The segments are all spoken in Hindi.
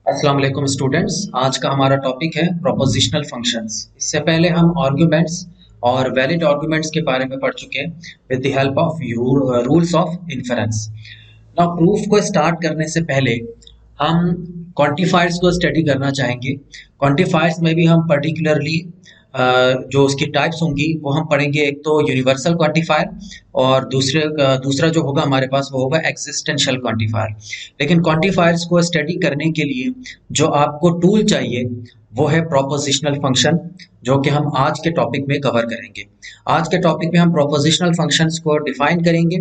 अस्सलाम वालेकुम स्टूडेंट्स। आज का हमारा टॉपिक है प्रोपोजिशनल फंक्शंस। इससे पहले हम आर्गुमेंट्स और वैलिड आर्गुमेंट्स के बारे में पढ़ चुके हैं with the help of rules of inference. Now proof को स्टार्ट करने से पहले हम क्वांटिफायर्स को स्टडी करना चाहेंगे। क्वांटिफायर्स में भी हम पर्टिकुलरली जो उसकी टाइप्स होंगी वो हम पढ़ेंगे। एक तो यूनिवर्सल क्वांटिफायर और दूसरा जो होगा हमारे पास वो होगा एक्सिस्टेंशियल क्वांटिफायर। लेकिन क्वांटिफायर्स को स्टडी करने के लिए जो आपको टूल चाहिए वो है प्रोपोजिशनल फंक्शन, जो कि हम आज के टॉपिक में कवर करेंगे। आज के टॉपिक में हम प्रोपोजिशनल फंक्शंस को डिफाइन करेंगे।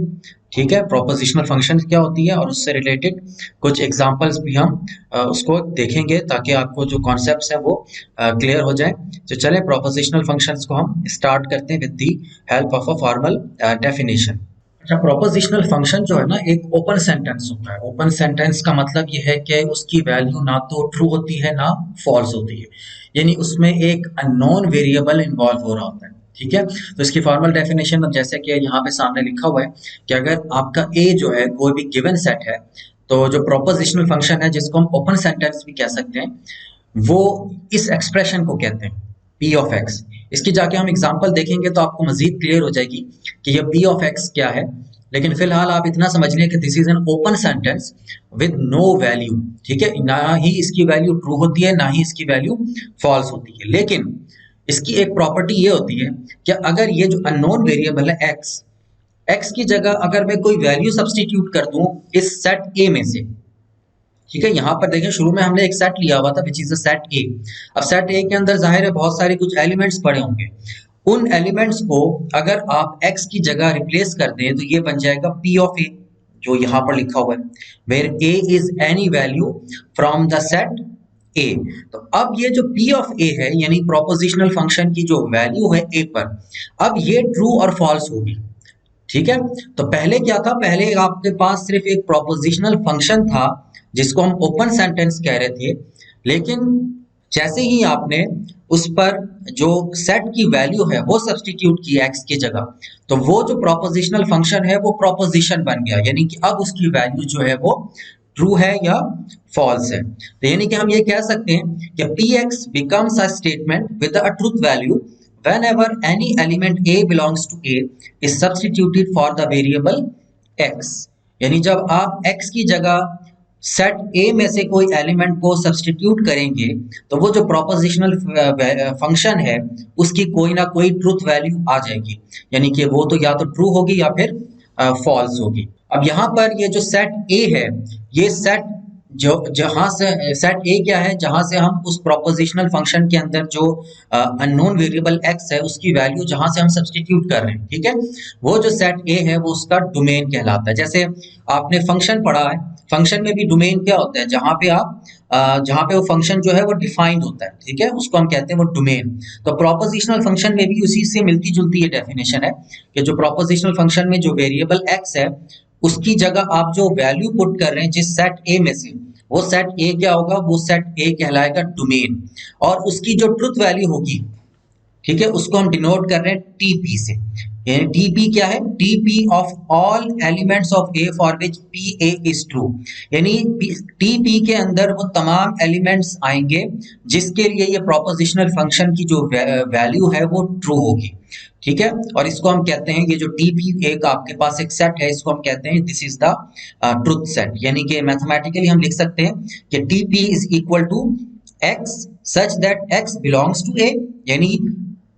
ठीक है, प्रोपोजिशनल फंक्शन क्या होती है और उससे रिलेटेड कुछ एग्जांपल्स भी हम उसको देखेंगे ताकि आपको जो कॉन्सेप्ट्स है वो क्लियर हो जाए। तो चलें प्रोपोजिशनल फंक्शंस को हम स्टार्ट करते हैं with the help of a formal definition. अच्छा, प्रोपोजिशनल फंक्शन जो है ना एक ओपन सेंटेंस होता है। ओपन सेंटेंस का मतलब ये है कि उसकी वैल्यू ना तो ट्रू होती है ना फॉल्स होती है, यानी उसमें एक अननोन वेरिएबल इन्वॉल्व हो रहा होता है। ठीक है, तो इसकी फॉर्मल डेफिनेशन जैसे कि यहाँ पे सामने लिखा हुआ है कि अगर आपका ए जो है कोई भी गिवन सेट है, तो जो प्रोपोजिशनल फंक्शन है जिसको हम ओपन सेंटेंस भी कह सकते हैं, वो इस एक्सप्रेशन को कहते हैं पी ऑफ एक्स। इसकी जाके हम एग्जांपल देखेंगे तो आपको मजीद क्लियर हो जाएगी कि ये पी ऑफ एक्स क्या है। लेकिन फिलहाल आप इतना समझ लें कि this is an open sentence with no value. ठीक है, ना ही इसकी वैल्यू ट्रू होती है ना ही इसकी वैल्यू फॉल्स होती है। लेकिन इसकी एक प्रॉपर्टी ये होती है कि अगर ये जो अननोन वेरिएबल है एक्स, एक्स की जगह अगर मैं कोई वैल्यू सब्सटीट्यूट कर दूं इस सेट ए में से। ठीक है, यहाँ पर देखें शुरू में हमने एक सेट लिया हुआ था विच इज अ सेट ए। अब सेट ए के अंदर जाहिर है बहुत सारे कुछ एलिमेंट्स पड़े होंगे। उन एलिमेंट्स को अगर आप x की जगह रिप्लेस कर दें तो ये बन जाएगा p ऑफ a, जो यहाँ पर लिखा हुआ है where a is any value from the set a। तो अब ये जो p ऑफ a है यानी प्रोपोजिशनल फंक्शन की जो वैल्यू है a पर, अब ये ट्रू और फॉल्स होगी। ठीक है, तो पहले क्या था, पहले आपके पास सिर्फ एक प्रोपोजिशनल फंक्शन था जिसको हम ओपन सेंटेंस कह रहे थे। लेकिन जैसे ही आपने उस पर जो सेट की वैल्यू है वो सब्सटीट्यूट की एक्स की जगह, तो वो जो प्रोपोजिशनल फंक्शन है वो प्रोपोजिशन बन गया, यानी कि अब उसकी वैल्यू जो है वो ट्रू है या फॉल्स है। तो यानी कि हम ये कह सकते हैं कि P x becomes a statement with a truth value whenever any element a belongs to a is substituted for the variable x। यानी जब आप x की जगह सेट a में से कोई एलिमेंट को सब्सटीट्यूट करेंगे तो वो जो प्रोपोजिशनल फंक्शन है उसकी कोई ना कोई ट्रूथ वैल्यू आ जाएगी, यानी कि वो तो या तो ट्रू होगी या फिर फॉल्स होगी। अब यहाँ पर ये जो सेट a है, ये सेट जो जहां से सेट ए क्या है, जहां से हम उस प्रोपोजिशनल फंक्शन के अंदर जो अननोन वेरिएबल एक्स है उसकी वैल्यू जहां से हम सब्सटीट्यूट कर रहे हैं। ठीक है, वो जो सेट ए है वो उसका डोमेन कहलाता है। जैसे आपने फंक्शन पढ़ा है, फंक्शन में भी डोमेन क्या होता है, जहां पे आप जहां पे वो फंक्शन जो है वो डिफाइंड होता है। ठीक है, उसको हम कहते हैं वो डोमेन। तो प्रोपोजिशनल फंक्शन में भी उसी से मिलती जुलती ये डेफिनेशन है कि जो प्रोपोजिशनल फंक्शन में जो वेरिएबल एक्स है उसकी जगह आप जो वैल्यू पुट कर रहे हैं जिस सेट ए में से, वो सेट ए क्या होगा, वो सेट ए कहलाएगा डोमेन। और उसकी जो ट्रुथ वैल्यू होगी, ठीक है, उसको हम डिनोट कर रहे हैं टीपी से। यानी टीपी क्या है, TP of all elements of A for which P A is true. यानी टीपी के अंदर वो तमाम एलिमेंट्स आएंगे जिसके लिए ये प्रोपोजिशनल फंक्शन की जो वैल्यू है वो ट्रू होगी। ठीक है, और इसको हम कहते हैं, ये जो टीपी एक आपके पास एक सेट है इसको हम कहते हैं this is the truth set. यानी कि मैथमेटिकली हम लिख सकते हैं कि TP is equal to X such that X belongs to A, यानी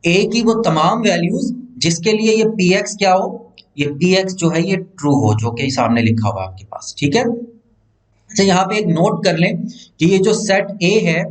ए की वो तमाम वैल्यूज जिसके लिए ये पी एक्स क्या हो, ये पी एक्स जो है ये ट्रू हो, जो कि सामने लिखा हुआ आपके पास। ठीक है, अच्छा यहाँ पे एक नोट कर लें कि ये जो सेट ए है,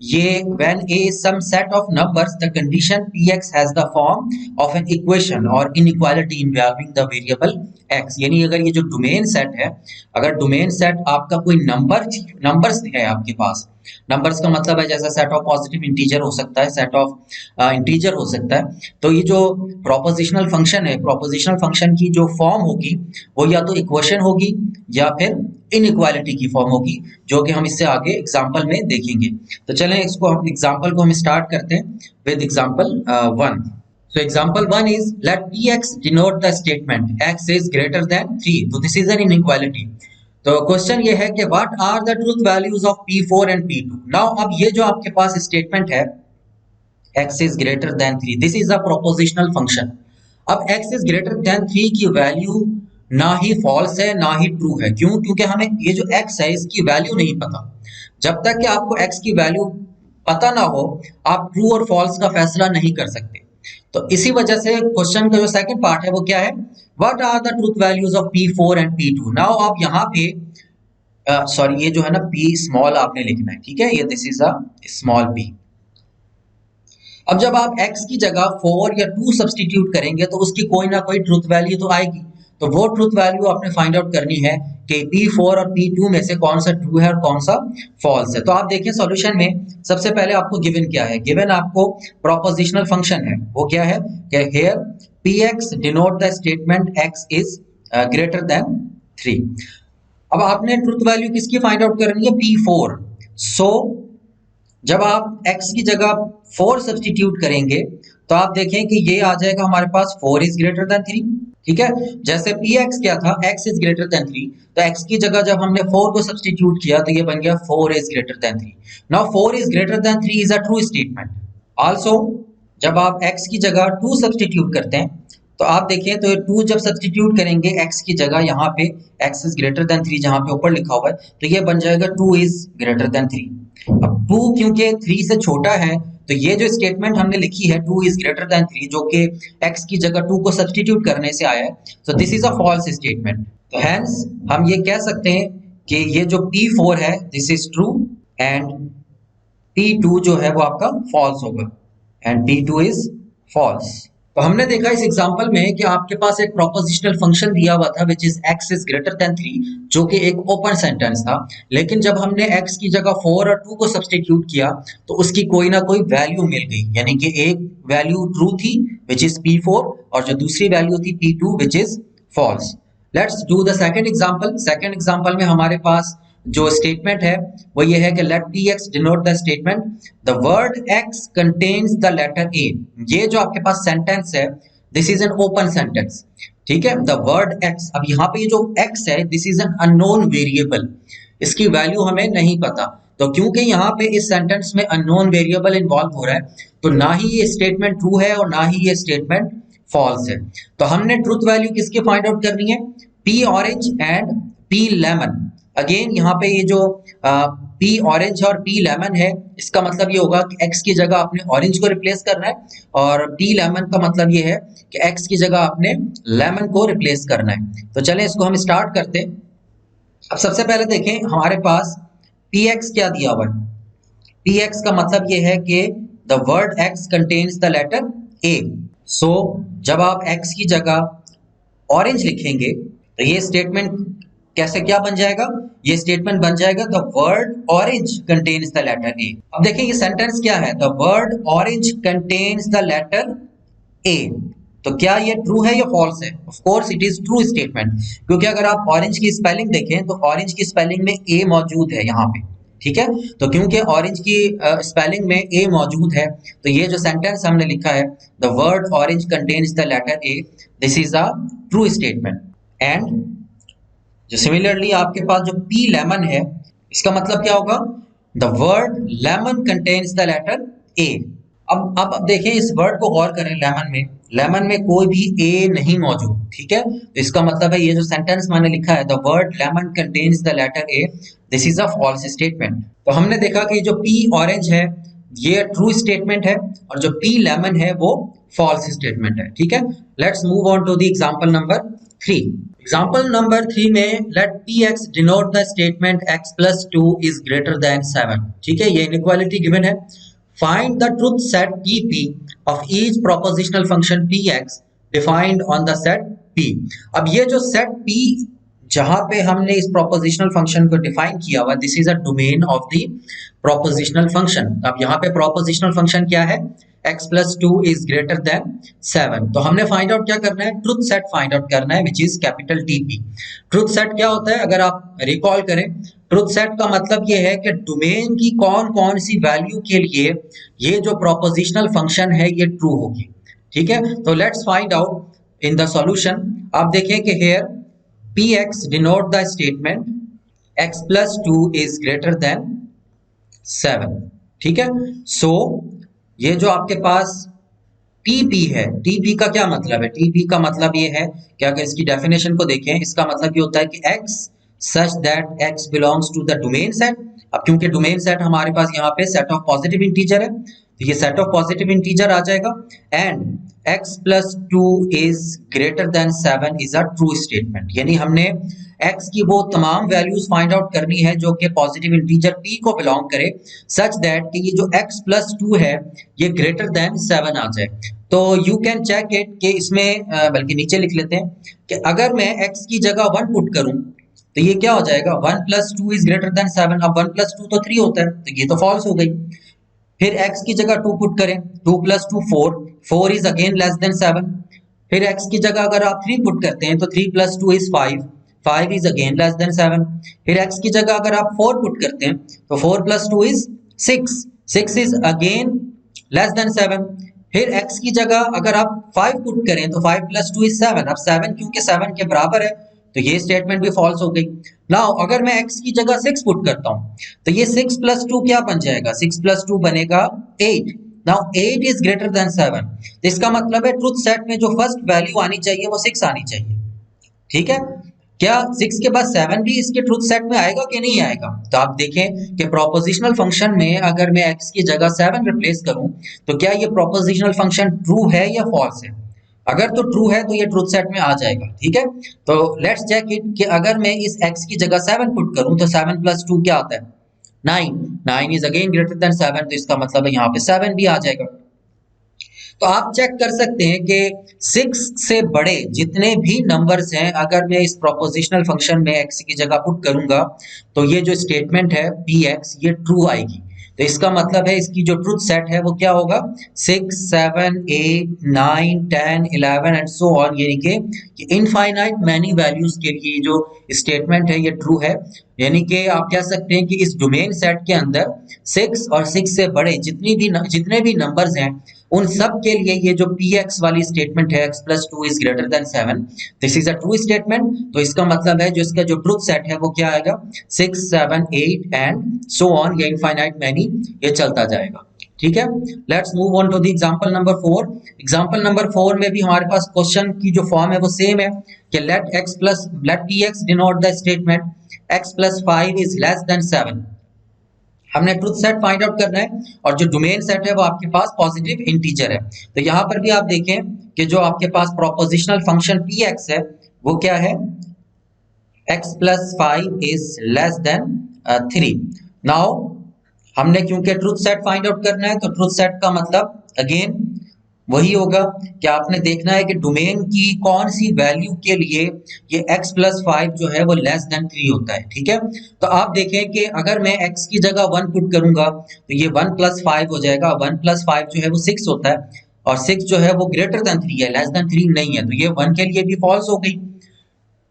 ये when a is some set of numbers the condition px has the form of an equation or inequality involving the variable x। यानी अगर ये जो डोमेन सेट है, अगर डोमेन सेट आपका कोई नंबर्स है आपके पास, नंबर्स का मतलब है जैसा सेट ऑफ पॉजिटिव इंटीजर हो सकता है, सेट ऑफ इंटीजर हो सकता है। तो ये जो प्रोपोजिशनल फंक्शन है, प्रोपोजिशनल फंक्शन की जो फॉर्म होगी वो या तो इक्वेशन होगी या फिर इनइक्वालिटी की फॉर्म होगी, जो कि हम इससे आगे एग्जांपल में देखेंगे। तो चलें इसको हम एग्जांपल को हम स्टार्ट करते हैं with example 1। So example 1 is let px denote the statement x is greater than 3। तो this is an inequality। तो क्वेश्चन ये है कि what are the truth values of P4 and P2। Now अब ये जो आपके पास स्टेटमेंट है x is greater than 3, this is a propositional function. अब x is greater than 3 की वैल्यू ना ही फॉल्स है ना ही ट्रू है। क्यों? क्योंकि हमें ये जो x है इसकी वैल्यू नहीं पता। जब तक कि आपको x की वैल्यू पता ना हो आप ट्रू और फॉल्स का फैसला नहीं कर सकते। तो इसी वजह से क्वेश्चन का जो सेकंड पार्ट है वो क्या है, what are the truth values of P4 and P2। Now आप यहाँ पे सॉरी ये जो है ना P स्मॉल आपने लिखना है, ठीक है, ये this is a small p। अब जब आप x की जगह 4 या 2 सब्सटीट्यूट करेंगे तो उसकी कोई ना कोई ट्रूथ वैल्यू तो आएगी। तो वो ट्रूथ वैल्यू आपने फाइंड आउट करनी है कि P4 और P2 में से कौन सा ट्रू है और कौन सा फॉल्स है। तो आप देखिए सॉल्यूशन में सबसे पहले आपको गिवन क्या है, गिवन आपको प्रोपोजिशनल फंक्शन है। वो क्या है कि here Px denote the statement x is greater then 3। अब आपने ट्रूथ वैल्यू किसकी फाइंड आउट करनी है, P4। सो जब आप x की जगह 4 सब्सटीट्यूट करेंगे तो आप देखें कि ये आ जाएगा हमारे पास 4 इज ग्रेटर देन 3, ठीक है। जैसे Px क्या था, x इज ग्रेटर देन 3, तो x की जगह जब हमने 4 को सब्सटीट्यूट किया तो ये बन गया 4 is greater then 3। Now 4 is greater then 3 is a true statement. Also जब आप x की जगह 2 सब्सटीट्यूट करते हैं तो आप देखें तो 2 जब सब्सटीट्यूट करेंगे x की जगह, यहाँ पे x इज ग्रेटर देन 3 जहाँ पे ऊपर लिखा हुआ है, तो ये बन जाएगा 2 इज ग्रेटर देन 3। अब 2 क्योंकि 3 से छोटा है तो ये जो स्टेटमेंट हमने लिखी है 2 इज ग्रेटर देन 3 जो कि x की जगह 2 को सब्सटीट्यूट करने से आया है, तो this is a false statement. तो हेंस हम ये कह सकते हैं कि ये जो P4 है this is true and P2 जो है वो आपका फॉल्स होगा एंड P2 इज फॉल्स। तो हमने देखा इस एग्जांपल में कि आपके पास एक प्रोपोजिशनल फंक्शन दिया हुआ था which is x is greater then 3 जो कि एक ओपन सेंटेंस था। लेकिन जब हमने x की जगह 4 और 2 को सब्सटीट्यूट किया तो उसकी कोई ना कोई वैल्यू मिल गई, यानी कि एक वैल्यू ट्रू थी विच इज P4 और जो दूसरी वैल्यू थी P2 which is false. Let's do the second example. Second example में हमारे पास जो स्टेटमेंट है वो ये है कि let Px denote the statement the word x contains the letter a। ये जो आपके पास सेंटेंस है this is an open sentence, ठीक है। द वर्ड x, अब यहाँ पे ये जो x है this is an unknown variable, इसकी वैल्यू हमें नहीं पता। तो क्योंकि यहाँ पे इस सेंटेंस में अननोन वेरिएबल इन्वॉल्व हो रहा है तो ना ही ये स्टेटमेंट ट्रू है और ना ही ये स्टेटमेंट फॉल्स है। तो हमने ट्रूथ वैल्यू किसकी फाइंड आउट करनी है, P orange and P lemon. Again यहाँ पे ये जो P ऑरेंज और P लेमन है इसका मतलब ये होगा कि x की जगह आपने ऑरेंज को रिप्लेस करना है और P लेमन का मतलब ये है कि x की जगह आपने लेमन को रिप्लेस करना है। तो चलें इसको हम स्टार्ट करते हैं। अब सबसे पहले देखें हमारे पास Px क्या दिया हुआ है। Px का मतलब ये है कि the word x contains the letter a। So जब आप x की जगह ऑरेंज लिखेंगे तो ये स्टेटमेंट कैसे क्या बन जाएगा, ये स्टेटमेंट बन जाएगा the word orange contains the letter A. अब देखिए ये सेंटेंस क्या है, the word orange contains the letter A. तो क्या ये ट्रू है या फॉल्स है, of course it is true statement, क्योंकि अगर आप ऑरेंज की स्पेलिंग देखें तो ऑरेंज की स्पेलिंग में ए मौजूद है यहाँ पे, ठीक है। तो क्योंकि ऑरेंज की स्पेलिंग में ए मौजूद है तो ये जो सेंटेंस हमने लिखा है the word orange contains the letter A, this is a true statement. And जो सिमिलरली आपके पास जो P लेमन है इसका मतलब क्या होगा, the word lemon contains the letter A। अब देखें इस वर्ड को गौर करें, लेमन में कोई भी A नहीं मौजूद, ठीक है। तो इसका मतलब है ये जो सेंटेंस मैंने लिखा है the word lemon contains the letter A, this is a false statement. तो हमने देखा कि जो P ऑरेंज है ये ट्रू स्टेटमेंट है और जो P लेमन है वो फॉल्स स्टेटमेंट है, ठीक है। Let's move on to the example number 3। Example number 3 में let Px denote the statement x plus 2 is greater than 7, ठीक है। ये इनइक्वालिटी गिवन है। Find the truth set P of each propositional function Px defined on the set P। अब ये जो सेट P जहां पे हमने इस प्रोपोजिशनल फंक्शन को डिफाइन किया हुआ this is a domain of the propositional function. अब यहाँ पे प्रोपोजिशनल फंक्शन क्या है, x plus 2 is greater than 7। तो हमने फाइंड आउट क्या करना है, ट्रूथ सेट फाइंड आउट करना है which is capital TP। Truth set क्या होता है, अगर आप रिकॉल करें ट्रूथ सेट का मतलब ये है कि डोमेन की कौन कौन सी वैल्यू के लिए ये जो प्रोपोजिशनल फंक्शन है ये ट्रू होगी, ठीक है। तो let's find out in the solution. आप देखें कि here Px denote the statement x plus 2 is greater than 7। ठीक है, सो ये जो आपके पास टीपी है, टीपी का क्या मतलब है? टीपी का मतलब ये है कि अगर इसकी डेफिनेशन को देखें, इसका मतलब ये होता है कि x such that x belongs to the domain set. अब क्योंकि डोमेन सेट हमारे पास यहाँ पे सेट ऑफ पॉजिटिव इंटीजर है, तो ये सेट ऑफ पॉजिटिव इंटीजर आ जाएगा। And x plus 2 is greater than 7 is a true statement, यानी हमने x की वो तमाम वैल्यूज फाइंड आउट करनी है जो कि पॉजिटिव इंटीजर p को बिलोंग करे, सच दैट कि ये जो x प्लस 2 है ये ग्रेटर देन 7 आ जाए। तो यू कैन चेक इट कि इसमें बल्कि नीचे लिख लेते हैं कि अगर मैं x की जगह 1 पुट करूं तो ये क्या हो जाएगा, 1 प्लस 2 इज ग्रेटर देन 7। अब 1 प्लस 2 तो 3 होता है, तो ये तो फॉल्स हो गई। फिर x की जगह 2 पुट करें, 2 plus 2 4, 4 is again less than 7। फिर x की जगह अगर आप 3 पुट करते हैं तो 3 plus 2 is 5, 5 is again less than 7। फिर x की जगह अगर आप 4 पुट करते हैं तो 4 plus 2 is 6, 6 is again less than 7। फिर x की जगह अगर आप 5 पुट करें तो 5 प्लस 2 इज 7। अब 7 क्योंकि 7 के बराबर है तो ये स्टेटमेंट भी फॉल्स हो गई। नाउ अगर मैं x की जगह 6 पुट करता हूं तो ये 6 प्लस 2 क्या बन जाएगा, 6 प्लस 2 बनेगा 8। नाउ 8 इज ग्रेटर देन 7, तो इसका मतलब है ट्रुथ सेट में जो फर्स्ट वैल्यू आनी चाहिए वो 6 आनी चाहिए। ठीक है, क्या 6 के बाद 7 भी इसके ट्रुथ सेट में आएगा कि नहीं आएगा? तो आप देखें कि प्रोपोजिशनल फंक्शन में अगर मैं x की जगह 7 रिप्लेस करूं तो क्या ये प्रोपोजिशनल फंक्शन ट्रू है या फॉल्स है? अगर तो ट्रू है तो ये ट्रुथ सेट में आ जाएगा। ठीक है, तो लेट्स चेक इट कि अगर मैं इस x की जगह 7 पुट करूं तो 7 प्लस 2 क्या आता है, 9। 9 इज अगेन ग्रेटर देन 7, तो इसका मतलब है यहाँ पे 7 भी आ जाएगा। तो आप चेक कर सकते हैं कि 6 से बड़े जितने भी नंबर्स हैं अगर मैं इस प्रोपोजिशनल फंक्शन में x की जगह पुट करूंगा तो ये जो स्टेटमेंट है px ये ट्रू आएगी। तो इसका मतलब है इसकी जो ट्रुथ सेट है वो क्या होगा, 6 7 8 9 10 11 एंड सो ऑन, यानी कि इनफाइनाइट मैनी वैल्यूज के लिए जो स्टेटमेंट है ये ट्रू है। यानी कि आप कह सकते हैं कि इस डोमेन सेट के अंदर 6 और 6 से बड़े जितने भी नंबर्स हैं उन सब के लिए ये जो px वाली स्टेटमेंट है x plus 2 is greater than 7, this is a true statement. तो इसका मतलब है जो इसका जो ट्रुथ सेट है वो क्या आएगा, 6 7 8 एंड सो ऑन, ये इनफाइनाइट मैनी ये चलता जाएगा। ठीक है, let's move on to the example number 4। Example number 4 में भी हमारे पास क्वेश्चन की जो फॉर्म है वो सेम है कि let px denote the statement x plus 5 is less than 7। हमने ट्रुथ सेट फाइंड आउट करना है और जो डोमेन सेट है वो आपके पास पॉजिटिव इंटीजर है। तो यहां पर भी आप देखें कि जो आपके पास प्रोपोजिशनल फंक्शन px है वो क्या है, x plus 5 is less then 3। Now हमने क्योंकि ट्रुथ सेट फाइंड आउट करना है तो ट्रुथ सेट का मतलब अगेन वही होगा कि आपने देखना है कि डोमेन की कौन सी वैल्यू के लिए ये x प्लस 5 जो है वो लेस देन 3 होता है। ठीक है, तो आप देखें कि अगर मैं x की जगह 1 पुट करूंगा तो ये 1 प्लस 5 हो जाएगा। 1 प्लस 5 जो है वो 6 होता है और 6 जो है वो ग्रेटर देन 3 है, लेस देन 3 नहीं है, तो ये 1 के लिए भी फॉल्स हो गई।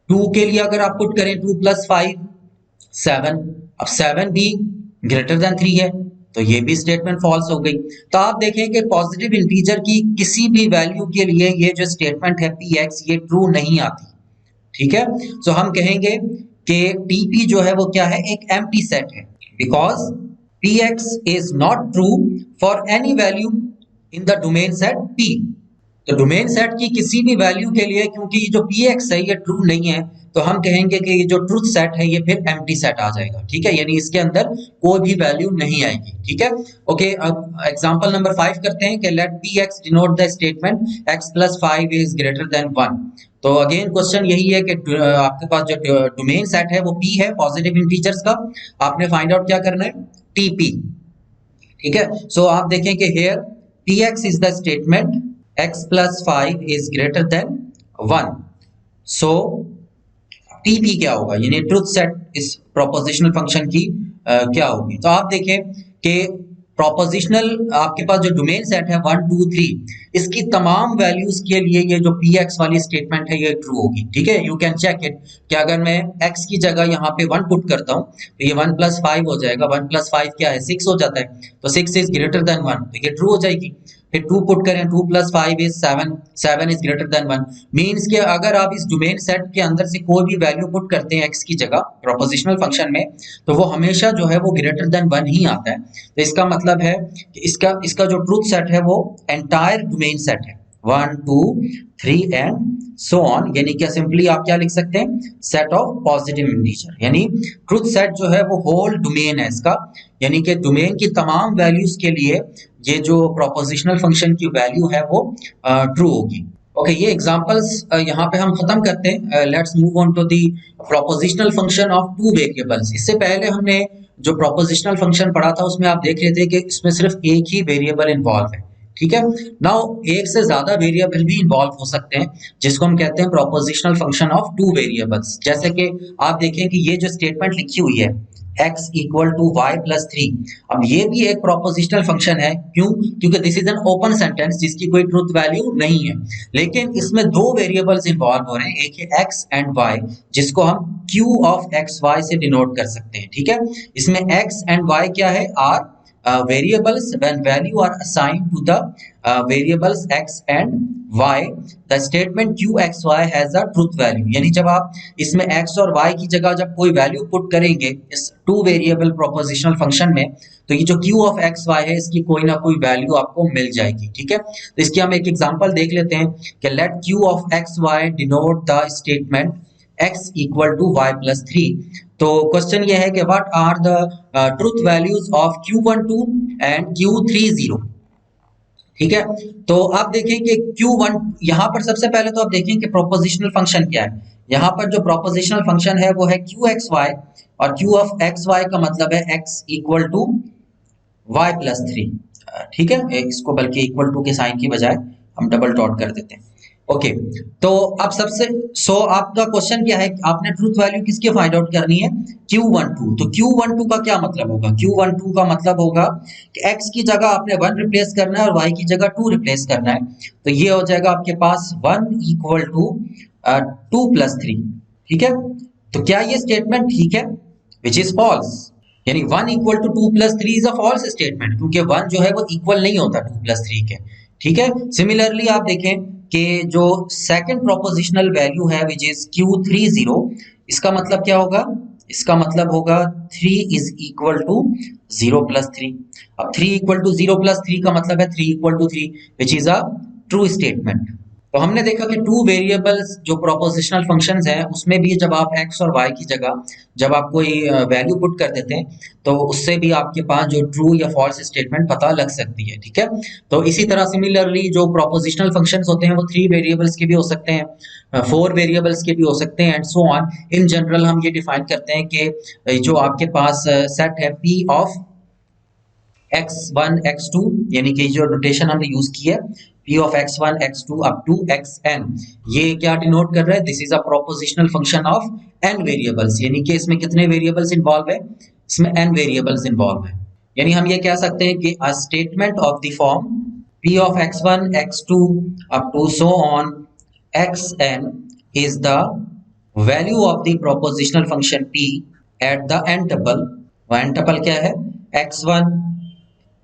2 के लिए अगर आप पुट करें 2 प्लस 5 7, अब 7 भी ग्रेटर देन 3 है, तो ये भी स्टेटमेंट फॉल्स हो गई। तो आप देखें कि पॉजिटिव इंटीजर की किसी भी वैल्यू के लिए ये जो स्टेटमेंट है px ये ट्रू नहीं आती। ठीक है, सो हम कहेंगे कि टीपी जो है वो क्या है, एक एम्प्टी सेट है because px is not true for any value in the domain set p। तो डोमेन सेट की किसी भी वैल्यू के लिए क्योंकि ये जो px है ये ट्रू नहीं है तो हम कहेंगे कि ये जो ट्रुथ सेट है ये फिर एम्प्टी सेट आ जाएगा। ठीक है, यानी इसके अंदर कोई भी वैल्यू नहीं आएगी। ठीक है, ओके, अब एग्जांपल नंबर 5 करते हैं कि let px denote the statement x plus 5 is greater than 1। तो अगेन क्वेश्चन यही है कि आपके पास जो डोमेन सेट है वो p है, पॉजिटिव इंटीजर्स का। आपने फाइंड आउट क्या करना है, टीपी। ठीक है, सो आप देखें कि here px is the statement x plus 5 is greater than 1. So TP क्या होगा, यानी ट्रुथ सेट इस प्रोपोजिशनल फंक्शन की क्या होगी। तो आप देखें कि प्रोपोजिशनल आपके पास जो डोमेन सेट है 1 2 3 इसकी तमाम वैल्यूज के लिए ये जो px वाली स्टेटमेंट है ये ट्रू होगी। ठीक है, यू कैन चेक इट कि अगर मैं x की जगह यहाँ पे 1 पुट करता हूँ तो ये 1 प्लस 5 हो जाएगा। 1 प्लस 5 क्या है, 6 हो जाता है, तो 6 इज ग्रेटर देन 1, तो ये ट्रू हो जाएगी। फिर 2 पुट करें, 2 + 5 is 7, 7 is greater than 1। Means कि अगर आप इस डोमेन सेट के अंदर से कोई भी वैल्यू पुट करते हैं x की जगह प्रोपोजिशनल फंक्शन में, तो वो हमेशा जो है वो ग्रेटर देन 1 ही आता है। तो इसका मतलब है कि इसका जो ट्रूथ सेट है वो एंटायर डोमेन सेट है, 1 2 3 एंड सो ऑन। यानी कि सिंपली आप क्या लिख सकते हैं, सेट ऑफ पॉजिटिव इंटीजर। यानी ट्रूथ सेट जो है वो होल डोमेन है इसका, यानी कि डोमेन की तमाम वैल्यूज के लिए ये जो प्रोपोजिशनल फंक्शन की वैल्यू है वो ट्रू होगी। ओके, ये एग्जांपल्स यहाँ पे हम खत्म करते हैं। Let's move on to the propositional function of two variables. इससे पहले हमने जो प्रोपोजिशनल फंक्शन पढ़ा था उसमें आप देख रहे थे कि इसमें सिर्फ एक ही वेरिएबल इन्वॉल्व है, ठीक है। नाउ एक से ज्यादा वेरिएबल भी इन्वॉल्व हो सकते हैं, जिसको हम कहते हैं prepositional function of two variables. जैसे कि आप देखें कि ये जो स्टेटमेंट लिखी हुई है x equal to y plus 3, अब ये भी एक प्रोपोजिशनल फंक्शन है। क्यों? क्योंकि this is an open sentence जिसकी कोई ट्रूथ वैल्यू नहीं है, लेकिन इसमें दो वेरिएबल्स इन्वॉल्व हो रहे हैं, एक है x एंड y, जिसको हम q ऑफ एक्स वाई से डिनोट कर सकते हैं, ठीक है। इसमें x एंड y क्या है, are variables when value are assigned to the variables x and y, the statement qxy has a truth value। यानी जब आप इसमें x और y की जगह जब कोई वैल्यू पुट करेंगे इस टू वेरिएबल प्रोपोजिशनल फंक्शन में, तो ये जो q ऑफ एक्स वाई है इसकी कोई ना कोई वैल्यू आपको मिल जाएगी, ठीक है। तो इसकी हम एक एग्जांपल देख लेते हैं कि let q of x y denote the statement x equal to y plus 3। तो क्वेश्चन ये है कि what are the truth values of q12 and q30, ठीक है। तो आप देखें कि q1 यहाँ पर सबसे पहले तो आप देखें कि प्रोपोजिशनल फंक्शन क्या है। यहाँ पर जो प्रोपोजिशनल फंक्शन है वो है qxy, और q ऑफ xy का मतलब है x equal to y plus 3, ठीक है। इसको बल्कि इक्वल टू के साइन की बजाय हम डबल डॉट कर देते हैं। ओके, तो अब आपका क्वेश्चन क्या है, आपने ट्रूथ वैल्यू किसके फाइंड आउट करनी है, Q12। तो Q12 का क्या मतलब होगा, Q12 का मतलब होगा कि x की जगह आपने 1 रिप्लेस करना है और y की जगह 2 रिप्लेस करना है। तो ये हो जाएगा आपके पास 1 इक्वल टू 2 प्लस 3, ठीक है। तो क्या ये स्टेटमेंट ठीक है, विच इज फॉल्स। यानी 1 equal to 2 plus 3 is a false statement, क्योंकि 1 जो है वो इक्वल नहीं होता 2 प्लस 3 के, ठीक है। सिमिलरली आप देखें कि जो सेकंड प्रोपोजिशनल वैल्यू है विच इज Q30, इसका मतलब क्या होगा, इसका मतलब होगा 3 इज इक्वल टू 0 प्लस 3। अब 3 इक्वल टू 0 प्लस 3 का मतलब है 3 equal to 3, which is a true statement. तो हमने देखा कि टू वेरिएबल्स जो प्रोपोजिशनल फंक्शंस हैं उसमें भी जब आप x और y की जगह जब आप कोई वैल्यू पुट कर देते हैं तो उससे भी आपके पास जो ट्रू या फॉल्स स्टेटमेंट पता लग सकती है, ठीक है। तो इसी तरह सिमिलरली जो प्रोपोजिशनल फंक्शंस होते हैं वो 3 वेरिएबल्स के भी हो सकते हैं, 4 वेरिएबल्स के भी हो सकते हैं, and so on. In general हम ये डिफाइन करते हैं कि जो आपके पास सेट है p ऑफ x1 x2, यानी कि जो नोटेशन हमने यूज की है p of x1 x2 up to xn, ये क्या डिनोट कर रहा है, this is a propositional function of n variables. यानी कि इसमें कितने वेरिएबल्स इन्वॉल्व है, इसमें n वेरिएबल्स इन्वॉल्व है। यानी हम ये कह सकते हैं कि a statement of the form p of x1 x2 up to so on xn is the value of the propositional function p at the n tuple. n tuple क्या है, x1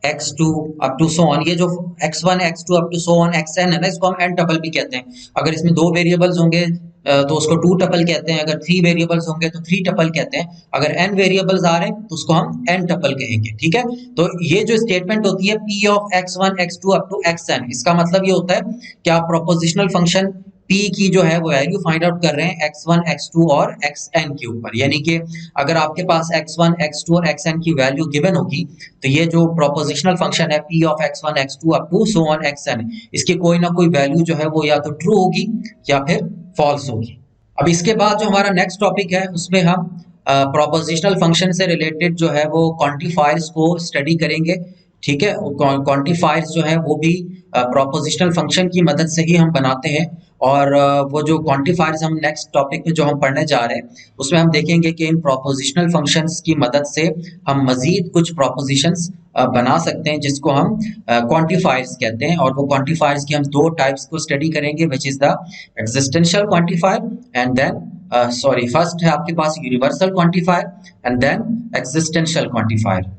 x2 up to so on, ये जो x1 x2 up to so on xn है ना, इसको हम n टपल भी कहते हैं। अगर इसमें 2 वेरिएबल्स होंगे तो उसको 2 टपल कहते हैं, अगर 3 वेरिएबल्स होंगे तो 3 टपल कहते हैं, अगर n वेरिएबल्स आ रहे हैं तो उसको हम n टपल कहेंगे, ठीक है। तो ये जो स्टेटमेंट होती है p of x1 x2 up to xn, इसका मतलब ये होता है कि आप प्रोपोजिशनल फंक्शन p की जो है वो वैल्यू फाइंड आउट कर रहे हैं x1 x2 और xn के ऊपर। यानी कि अगर आपके पास x1 x2 और xn की वैल्यू गिवन होगी तो ये जो प्रोपोजिशनल फंक्शन है p of x1 x2 up to so on xn, इसकी कोई ना कोई वैल्यू जो है वो या तो ट्रू होगी या फिर फॉल्स होगी। अब इसके बाद जो हमारा नेक्स्ट टॉपिक है उसमें हम प्रोपोजिशनल फंक्शन से रिलेटेड जो है वो क्वांटिफायर्स को स्टडी करेंगे, ठीक है। क्वांटिफायर्स जो है वो भी प्रोपोजिशनल फंक्शन की मदद से ही हम बनाते हैं, और वो जो क्वांटिफायर्स हम नेक्स्ट टॉपिक में जो हम पढ़ने जा रहे हैं उसमें हम देखेंगे कि इन प्रोपोजिशनल फंक्शंस की मदद से हम मजीद कुछ प्रोपोजिशंस बना सकते हैं जिसको हम क्वांटिफायर्स कहते हैं। और वो क्वांटिफायर्स की हम 2 टाइप्स को स्टडी करेंगे, which is the existential quantifier and then first है आपके पास universal quantifier and then existential quantifier.